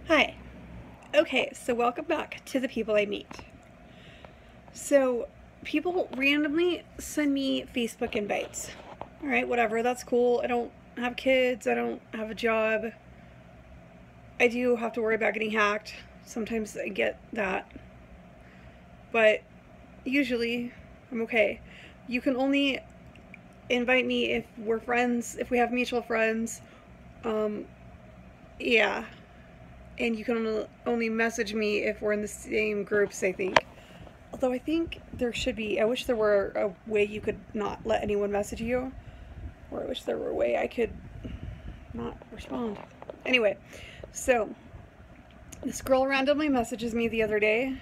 Hi. Okay, so welcome back to the people I meet. So, people randomly send me Facebook invites. Alright, whatever, that's cool. I don't have kids, I don't have a job. I do have to worry about getting hacked. Sometimes I get that. But usually, I'm okay. You can only invite me if we're friends, if we have mutual friends. Yeah. And you can only message me if we're in the same groups, I think. Although I think there should be, I wish there were a way you could not let anyone message you. Or I wish there were a way I could not respond. Anyway, so this girl randomly messages me the other day,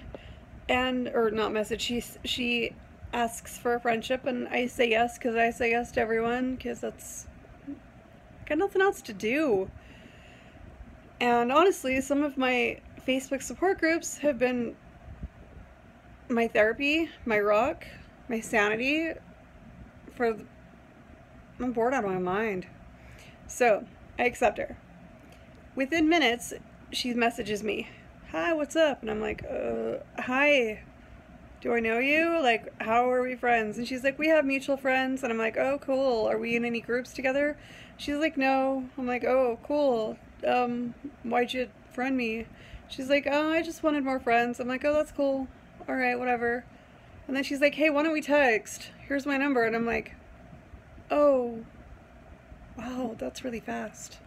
or not message, she asks for a friendship, and I say yes, because I say yes to everyone, because that's, got nothing else to do. And honestly, some of my Facebook support groups have been my therapy, my rock, my sanity. I'm bored out of my mind. So, I accept her. Within minutes, she messages me, "Hi, what's up?" And I'm like, hi, do I know you? Like, how are we friends? And she's like, "We have mutual friends." And I'm like, "Oh, cool. Are we in any groups together?" She's like, "No." I'm like, "Oh, cool. Why'd you friend me?" She's like, "Oh, I just wanted more friends." I'm like, "Oh, that's cool. Alright, whatever." And then she's like, "Hey, why don't we text? Here's my number." And I'm like, "Oh, wow, that's really fast."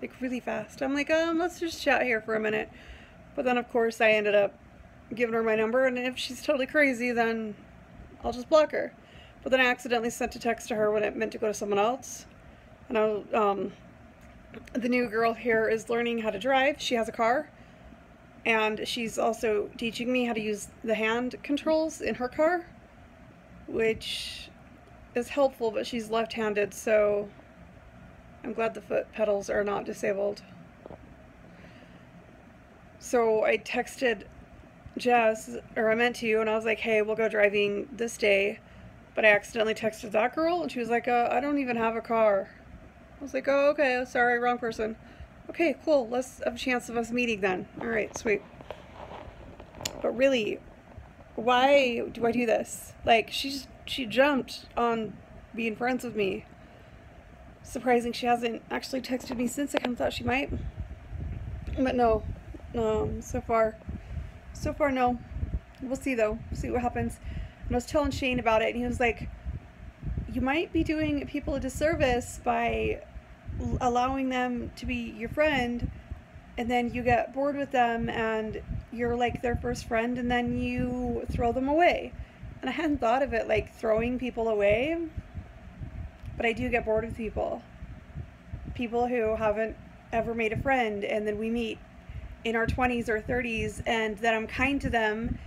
Like, really fast. I'm like, let's just chat here for a minute. But then, of course, I ended up giving her my number, and if she's totally crazy, then I'll just block her. But then I accidentally sent a text to her when it meant to go to someone else. And the new girl here is learning how to drive. She has a car. And she's also teaching me how to use the hand controls in her car, which is helpful, but she's left-handed, so I'm glad the foot pedals are not disabled. So I texted Jess, or I meant to, and I was like, "Hey, we'll go driving this day." But I accidentally texted that girl, and she was like, "I don't even have a car." I was like, "Oh, okay, sorry, wrong person." "Okay, cool, let's have a chance of us meeting then." Alright, sweet. But really, why do I do this? Like, she jumped on being friends with me. Surprising she hasn't actually texted me since. I kind of thought she might. But no. So far, no. We'll see, though. We'll see what happens. And I was telling Shane about it, and he was like, "You might be doing people a disservice by allowing them to be your friend, and then you get bored with them, and you're like their first friend, and then you throw them away." And I hadn't thought of it like throwing people away, but I do get bored with people. People who haven't ever made a friend, and then we meet in our 20s or 30s, and then I'm kind to them,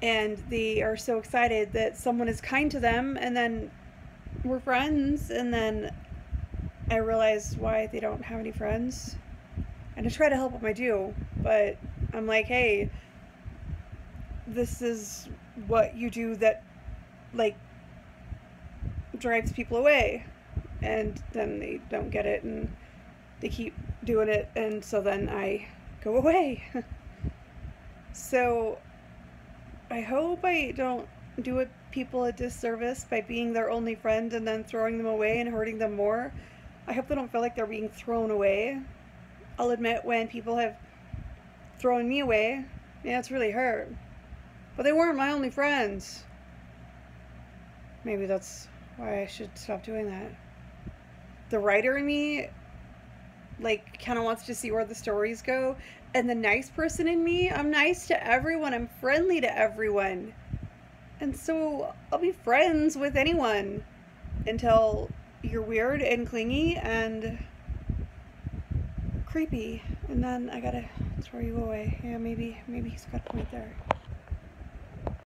and they are so excited that someone is kind to them, and then we're friends, and then I realize why they don't have any friends. And I try to help them, I do, but I'm like, "Hey, this is what you do that, like, drives people away." And then they don't get it, and they keep doing it, and so then I go away. So I hope I don't do people a disservice by being their only friend and then throwing them away and hurting them more. I hope they don't feel like they're being thrown away. I'll admit, when people have thrown me away, yeah, it's really hurt. But they weren't my only friends. Maybe that's why I should stop doing that. The writer in me, like, kind of wants to see where the stories go. And the nice person in me, I'm nice to everyone. I'm friendly to everyone. And so I'll be friends with anyone until you're weird and clingy and creepy. And then I gotta throw you away. Yeah, maybe he's got a point there.